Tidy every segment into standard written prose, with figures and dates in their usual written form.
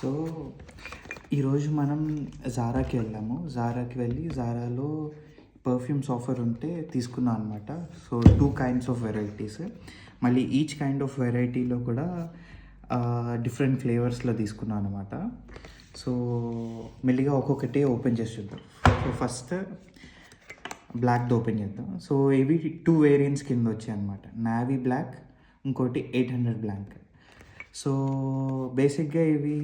So ఈరోజు మనం జారాకి వెళ్ళాము. జారాకి వెళ్ళి జారాలో పర్ఫ్యూమ్స్ ఆఫర్ ఉంటే తీసుకున్నాం అనమాట. సో 2 kinds ఆఫ్ వెరైటీస్, మళ్ళీ ఈచ్ కైండ్ ఆఫ్ వెరైటీలో కూడా డిఫరెంట్ ఫ్లేవర్స్లో తీసుకున్నాం అనమాట. సో మెల్లిగా ఒక్కొక్కటి ఓపెన్ చేసి చూద్దాం. సో ఫస్ట్ బ్లాక్ది ఓపెన్ చేద్దాం. సో ఇవి 2 వేరియంట్స్ కింద వచ్చాయి అనమాట. నావీ బ్లాక్, ఇంకోటి 800 బ్లాక్. సో బేసిక్గా ఇవి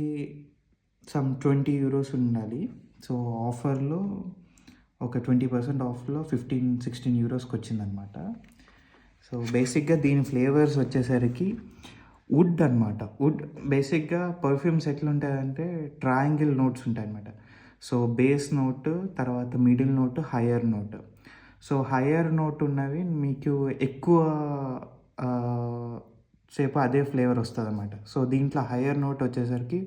సమ్ 20 euros ఉండాలి. సో ఆఫర్లో ఒక 20% ఆఫ్లో 15-16 euros వచ్చిందనమాట. సో బేసిక్గా దీని ఫ్లేవర్స్ వచ్చేసరికి వుడ్ అనమాట. వుడ్ బేసిక్గా పర్ఫ్యూమ్స్ ఎట్లుంటాయంటే ట్రయాంగిల్ నోట్స్ ఉంటాయన్నమాట. సో బేస్ నోట్, తర్వాత middle note, higher note. So higher note ఉన్నవి మీకు ఎక్కువ సేపు అదే ఫ్లేవర్ వస్తుంది అనమాట. సో దీంట్లో హయ్యర్ నోట్ వచ్చేసరికి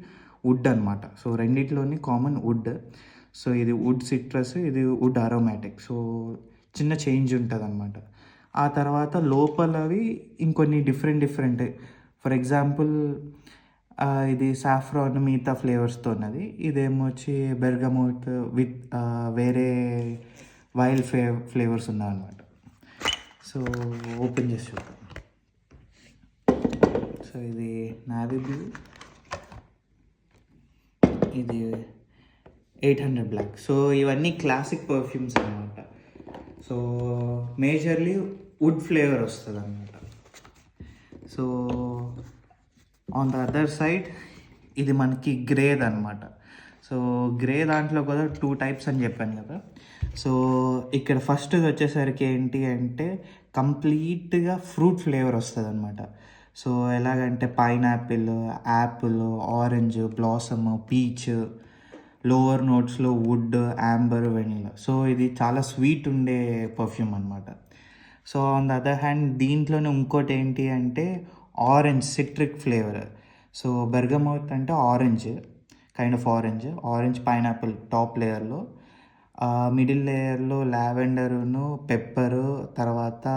వుడ్ అనమాట. సో రెండిట్లోని కామన్ వుడ్. సో ఇది వుడ్ సిట్రస్, ఇది వుడ్ అరోమాటిక్. సో చిన్న చేంజ్ ఉంటుంది అనమాట. ఆ తర్వాత లోపలవి ఇంకొన్ని డిఫరెంట్ ఫర్ ఎగ్జాంపుల్ ఇది సాఫ్రాన్ మిగతా ఫ్లేవర్స్తో ఉన్నది. ఇదేమో వచ్చి బెర్గమోట్ విత్ వేరే వైల్డ్ ఫ్లేవర్స్ ఉన్నాయన్నమాట. సో ఓపెన్ చేసి చూద్దాం. సో ఇది నావీ బ్లూ, ఇది 800 బ్లాక్. సో ఇవన్నీ క్లాసిక్ పర్ఫ్యూమ్స్ అనమాట. సో మేజర్లీ వుడ్ ఫ్లేవర్ వస్తుంది అనమాట. So on the other side ఇది మనకి గ్రేది అనమాట. సో గ్రే దాంట్లో కూడా 2 types అని చెప్పాను కదా. సో ఇక్కడ ఫస్ట్ వచ్చేసరికి ఏంటి అంటే కంప్లీట్గా ఫ్రూట్ ఫ్లేవర్ వస్తుంది అనమాట. సో ఎలాగంటే pineapple, apple, orange, blossom, peach, lower నోట్స్లో వుడ్, యాంబర్, వెనిలా. సో ఇది చాలా స్వీట్ ఉండే పర్ఫ్యూమ్ అనమాట. So on the other hand దీంట్లోనే ఇంకోటి ఏంటి అంటే orange citric flavour. So bergamot అంటే orange, kind of orange pineapple top లేయర్లో, మిడిల్ లేయర్లో లావెండరును, పెప్పరు, తర్వాత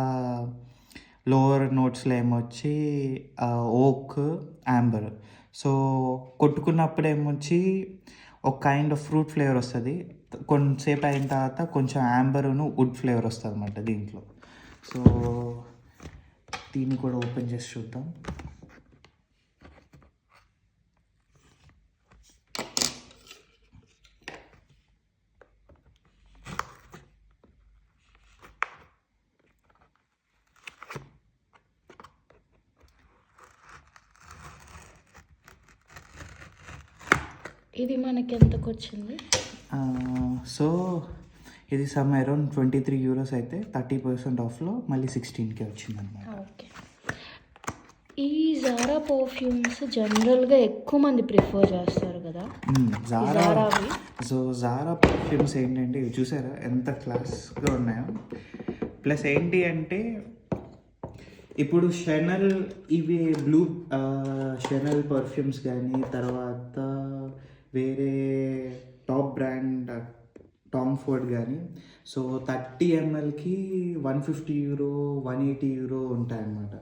లోవర్ నోట్స్లో ఏమొచ్చి ఓక్, యాంబర్. సో కొట్టుకున్నప్పుడు ఏమొచ్చి ఒక కైండ్ ఆఫ్ ఫ్రూట్ ఫ్లేవర్ వస్తుంది. కొంతసేపు అయిన తర్వాత కొంచెం యాంబరును వుడ్ ఫ్లేవర్ వస్తుంది అనమాట దీంట్లో. సో దీన్ని కూడా ఓపెన్ చేసి చూద్దాం. ఇది మనకి ఎంతకు వచ్చింది? సో ఇది సమ్ అరౌండ్ 23 euros అయితే 30% ఆఫ్లో మళ్ళీ 16కే వచ్చింది అనమాట. ఓకే. ఈ జారా పర్ఫ్యూమ్స్ జనరల్గా ఎక్కువ మంది ప్రిఫర్ చేస్తారు కదా జారావి. సో జారా పర్ఫ్యూమ్స్ ఏంటంటే ఇవి చూసారా ఎంత క్లాస్గా ఉన్నాయో. ప్లస్ ఏంటి అంటే ఇప్పుడు షెనల్, ఇవి బ్లూ షెనల్ పర్ఫ్యూమ్స్ కానీ, తర్వాత వేరే టాప్ బ్రాండ్ టామ్ ఫోర్డ్ కానీ, సో 30 mlకి 150 euro, 180 euro ఉంటాయన్నమాట.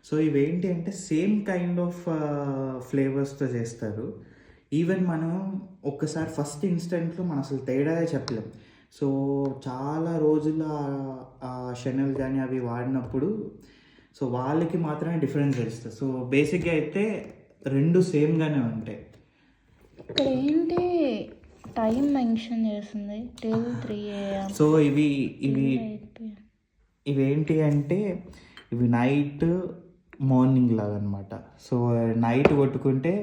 సో ఇవేంటి అంటే సేమ్ కైండ్ ఆఫ్ ఫ్లేవర్స్తో చేస్తారు. ఈవెన్ మనం ఒక్కసారి ఫస్ట్ ఇన్స్టెంట్లో మనం అసలు తేడా చెప్పలేం. సో చాలా రోజుల షెనల్ కానీ అవి వాడినప్పుడు సో వాళ్ళకి మాత్రమే డిఫరెన్స్ తెలుస్తుంది. సో బేసిక్గా అయితే 2 సేమ్గానే ఉంటాయి. ఇక్కడ ఏంటి టైం మెన్షన్ చేస్తుంది 3 AM. సో ఇవేంటి అంటే ఇవి నైట్ మార్నింగ్ లాగా అనమాట. సో నైట్ కొట్టుకుంటే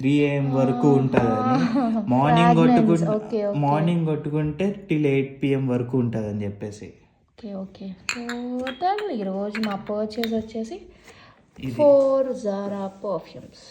3 AM వరకు ఉంటుందని, మార్నింగ్ కొట్టుకుంటే till 8 PM వరకు ఉంటుందని చెప్పేసి. ఓకే. టోటల్ ఈరోజు మా పర్చేజ్ వచ్చేసి 4 జారా పర్ఫ్యూమ్స్.